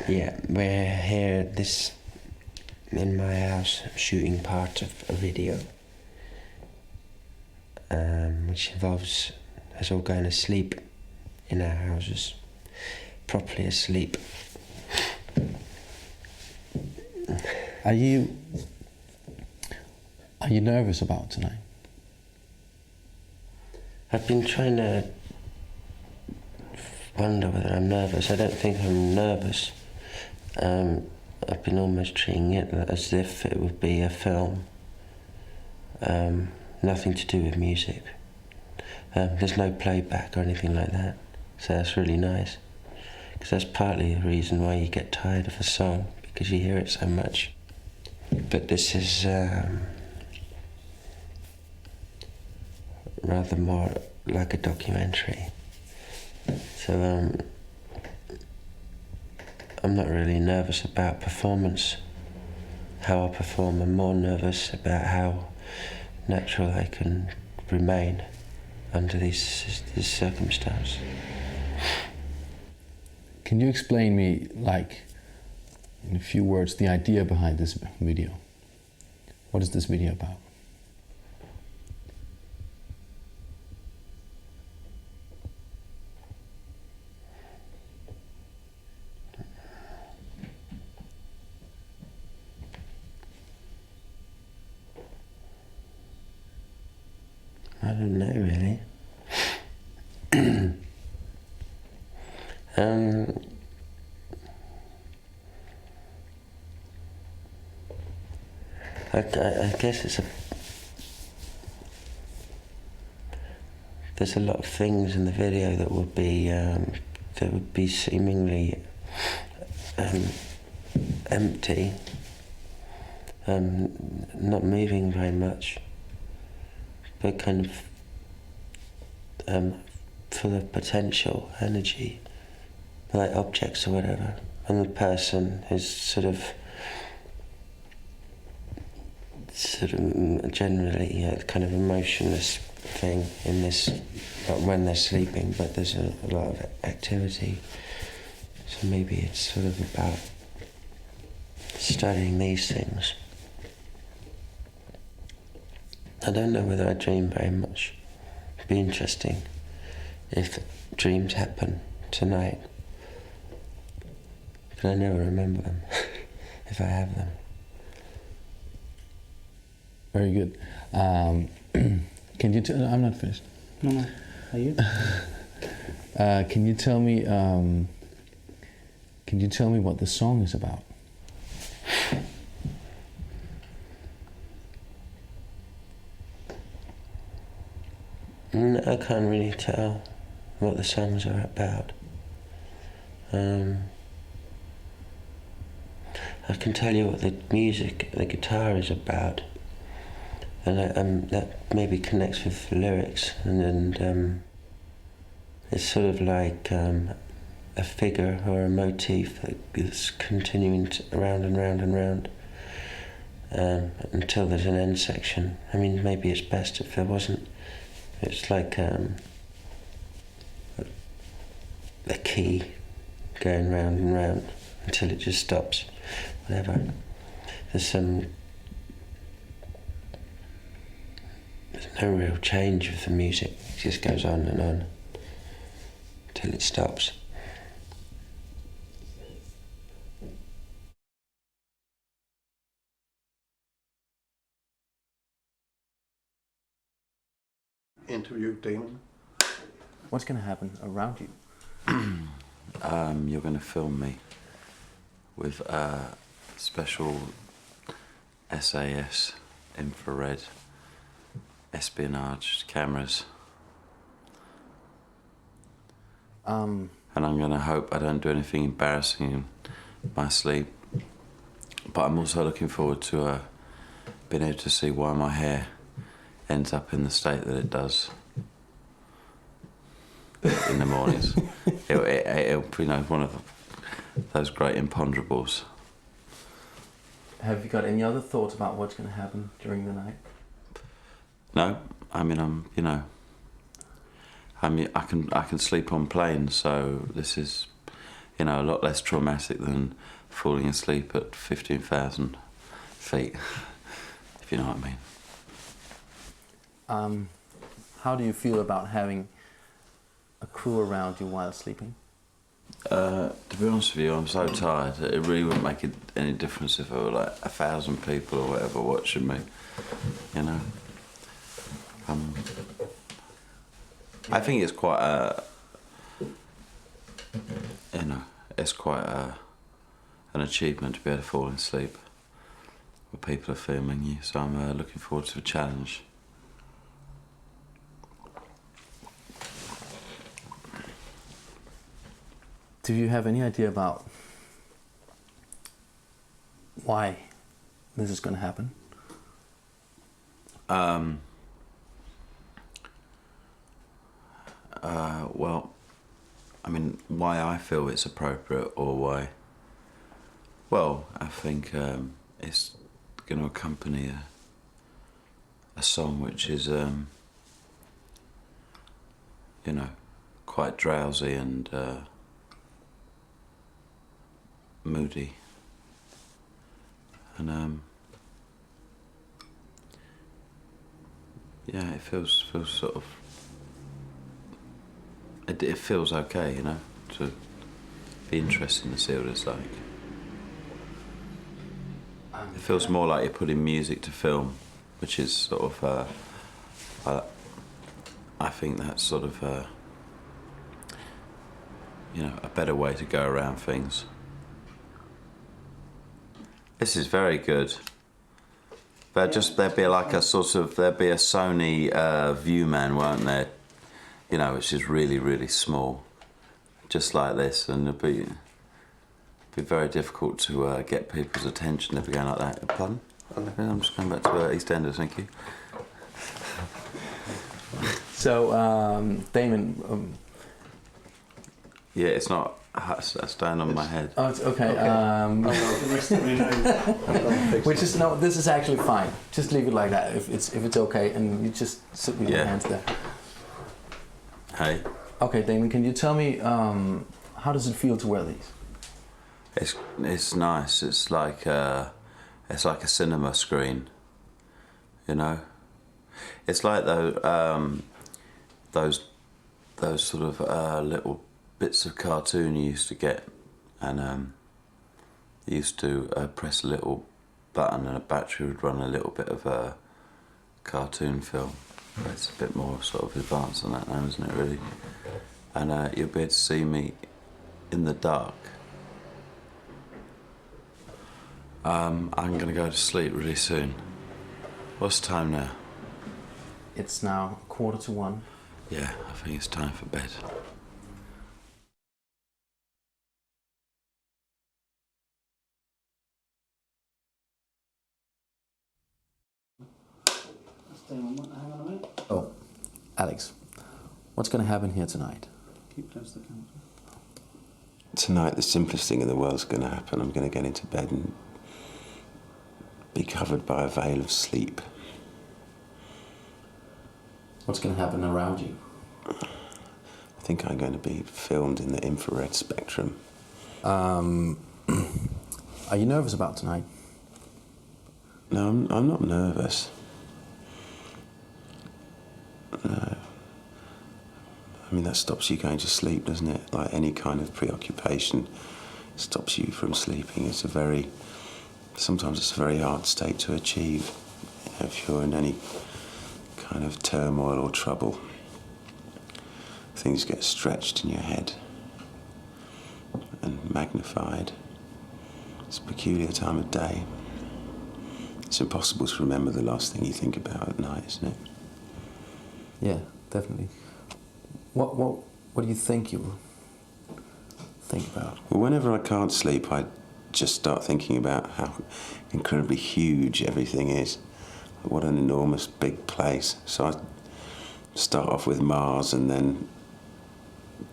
Yeah, we're here in my house shooting part of a video, which involves us all going to sleep in our houses, properly asleep. Are you nervous about tonight? I've been trying to wonder whether I'm nervous. I don't think I'm nervous. I've been almost treating it as if it would be a film. Nothing to do with music. There's no playback or anything like that, so that's really nice. Because that's partly the reason why you get tired of a song, because you hear it so much. But this is rather more like a documentary. So I'm not really nervous about performance, how I perform. I'm more nervous about how natural I can remain under this circumstance. Can you explain me, like, in a few words, the idea behind this video? What is this video about? I don't know, really. I guess there's a lot of things in the video that would be seemingly empty, not moving very much, but kind of full of potential, energy, like objects or whatever. And the person is sort of generally a kind of emotionless thing in this, not when they're sleeping, but there's a lot of activity. So maybe it's sort of about studying these things. I don't know whether I dream very much. It'd be interesting if dreams happen tonight. But I never remember them, if I have them. Very good. Can you tell? I'm not finished. No. Are you? Can you tell me? Can you tell me what the song is about? I can't really tell what the songs are about. I can tell you what the music, the guitar is about, and that maybe connects with the lyrics, and it's sort of like a figure or a motif that is continuing around and round and round until there's an end section. I mean, maybe it's best if there wasn't. It's like a key going round and round until it just stops. Whatever. There's no real change with the music. It just goes on until it stops. Interview Damon. What's going to happen around you? You're going to film me with special SAS infrared espionage cameras. And I'm going to hope I don't do anything embarrassing in my sleep. But I'm also looking forward to being able to see why my hair ends up in the state that it does in the mornings. It'll be, one of those great imponderables. Have you got any other thoughts about what's going to happen during the night? No, I mean, I can sleep on planes, so this is you know, a lot less traumatic than falling asleep at 15,000 feet, if you know what I mean. How do you feel about having a crew around you while sleeping? To be honest with you, I'm so tired that it really wouldn't make any difference if there were like 1,000 people or whatever watching me, you know. I think it's quite it's quite an achievement to be able to fall asleep when people are filming you, so I'm looking forward to the challenge. Do you have any idea about why this is going to happen? Well, I mean, why I feel it's appropriate or why... Well, I think it's going to accompany a song which is, you know, quite drowsy and moody. And yeah, it feels sort of... It feels okay, you know, to be interesting to see what it's like. It feels more like you're putting music to film, which is sort of, I think that's sort of, you know, a better way to go around things. This is very good. There'd be like a sort of, there'd be a Sony Viewman, won't there? You know, which is really, really small, just like this, and it'd be very difficult to get people's attention if we go like that. Pardon? I'm just going back to EastEnders, thank you. So, Damon... Yeah, it's not... That's down on my head. Oh, it's okay. Which is no. This is actually fine. Just leave it like that. If it's okay, and you just sit with your hands there. Hey. Okay, Damon. Can you tell me how does it feel to wear these? It's nice. It's like a cinema screen. You know. It's like those sort of little bits of cartoon you used to get, and you used to press a little button and a battery would run a little bit of a cartoon film. It's a bit more sort of advanced than that now, isn't it, really? And you'll be able to see me in the dark. I'm going to go to sleep really soon. What's the time now? It's now 1:45. Yeah, I think it's time for bed. Hang on a minute. Oh, Alex, what's going to happen here tonight? Keep close to the camera. Tonight, the simplest thing in the world's going to happen. I'm going to get into bed and be covered by a veil of sleep. What's going to happen around you? I think I'm going to be filmed in the infrared spectrum. Are you nervous about tonight? No, I'm not nervous. No. I mean, that stops you going to sleep, doesn't it? Like any kind of preoccupation stops you from sleeping. Sometimes it's a very hard state to achieve, you know, if you're in any kind of turmoil or trouble. Things get stretched in your head and magnified. It's a peculiar time of day. It's impossible to remember the last thing you think about at night, isn't it? Yeah, definitely. What do you think you think about? Well, whenever I can't sleep, I just start thinking about how incredibly huge everything is. What an enormous big place. So I start off with Mars and then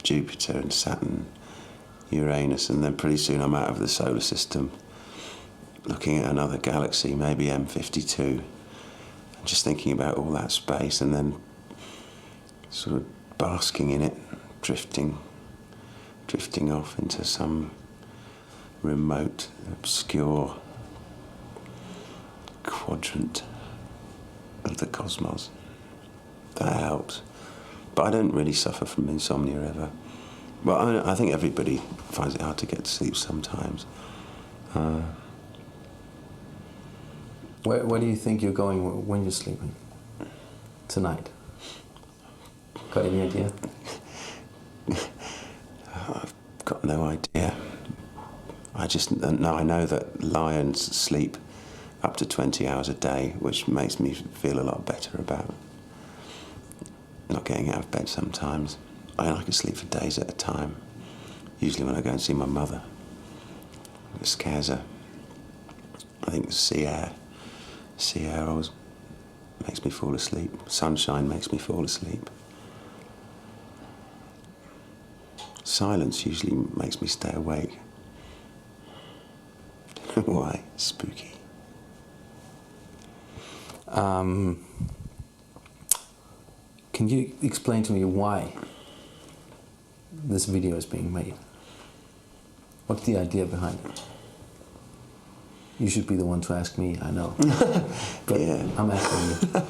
Jupiter and Saturn, Uranus, and then pretty soon I'm out of the solar system, looking at another galaxy, maybe M52, and just thinking about all that space and then sort of basking in it, drifting, drifting off into some remote, obscure quadrant of the cosmos. That helps. But I don't really suffer from insomnia ever. Well, I think everybody finds it hard to get to sleep sometimes. Where do you think you're going when you're sleeping? Tonight? Got any idea? I've got no idea. I know that lions sleep up to 20 hours a day, which makes me feel a lot better about not getting out of bed sometimes. I can sleep for days at a time, usually when I go and see my mother. It scares her. I think sea air always makes me fall asleep. Sunshine makes me fall asleep. Silence usually makes me stay awake. Why? Spooky. Can you explain to me why this video is being made? What's the idea behind it? You should be the one to ask me, I know. But Yeah. I'm asking you.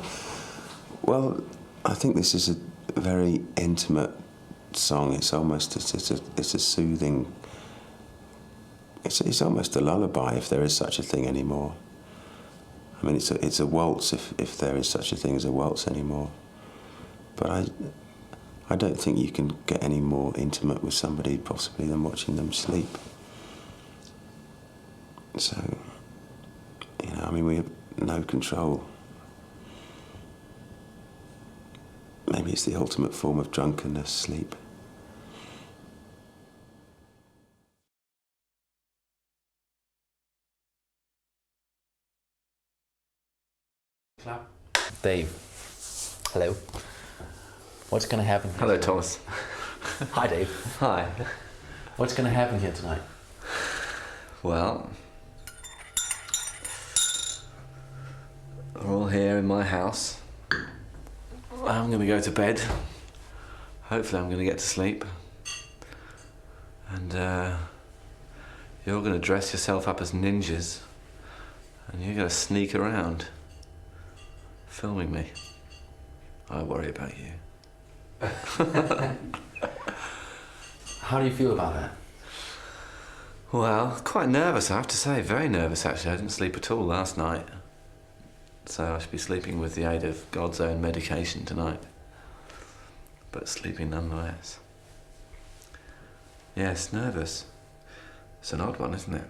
Well, I think this is a very intimate song. It's almost it's a soothing. It's almost a lullaby, if there is such a thing anymore. I mean, it's a waltz, if there is such a thing as a waltz anymore. But I don't think you can get any more intimate with somebody possibly than watching them sleep. So, I mean, we have no control. Maybe it's the ultimate form of drunkenness, sleep. Clap. Dave. Hello. What's going to happen? Hello, Thomas. Hi, Dave. Hi. What's going to happen here tonight? Well, we're all here in my house. I'm going to go to bed. Hopefully I'm going to get to sleep. And you're going to dress yourself up as ninjas. And you're going to sneak around, filming me. I worry about you. How do you feel about that? Well, quite nervous, I have to say. Very nervous, actually. I didn't sleep at all last night. So I should be sleeping with the aid of God's own medication tonight. But sleeping nonetheless. Yes, nervous. It's an odd one, isn't it?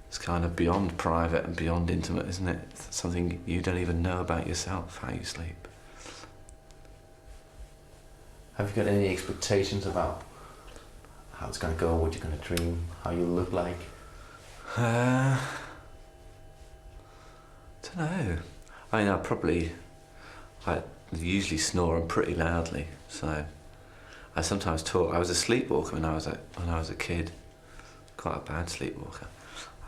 It's kind of beyond private and beyond intimate, isn't it? It's something you don't even know about yourself, how you sleep. Have you got any expectations about how it's going to go, what you're going to dream, how you look like? Don't know. I mean, I usually snore pretty loudly, so I sometimes talk. I was a sleepwalker when I was a kid, quite a bad sleepwalker.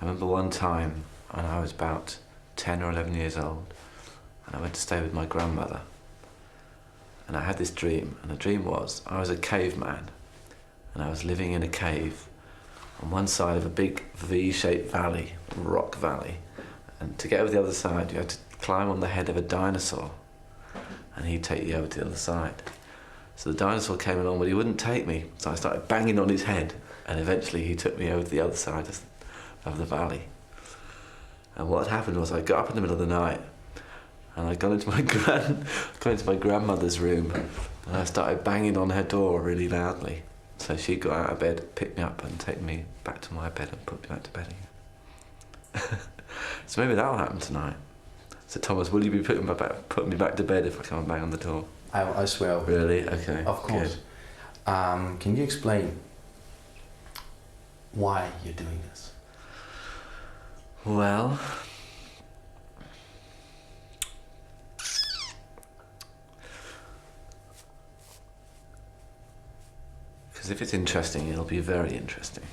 I remember one time when I was about 10 or 11 years old, and I went to stay with my grandmother, and I had this dream, and the dream was I was a caveman, and I was living in a cave on one side of a big V-shaped valley, rock valley, and to get over the other side you had to climb on the head of a dinosaur, and he'd take you over to the other side. So the dinosaur came along, but he wouldn't take me, so I started banging on his head, and eventually he took me over to the other side of the valley. And what had happened was I got up in the middle of the night, and I'd gone into my grandmother's room, and I started banging on her door really loudly. So she got out of bed, picked me up, and taken me back to my bed and put me back to bed again. So maybe that'll happen tonight. So Thomas, will you be putting me back to bed if I come and bang on the door? I swear I will. Really? Okay. Of course. Good. Can you explain why you're doing this? Well, because if it's interesting, it'll be very interesting.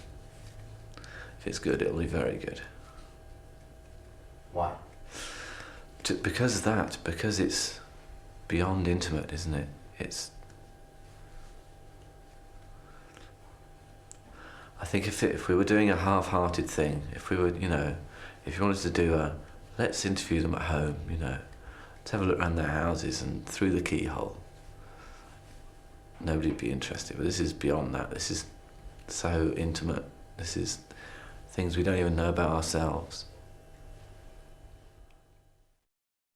If it's good, it'll be very good. Why? Because it's beyond intimate, isn't it? think if we were doing a half-hearted thing, if we were, you know, if you wanted to do a, let's interview them at home, you know, let's have a look around their houses and through the keyhole, nobody'd be interested. But this is beyond that. This is so intimate. This is things we don't even know about ourselves.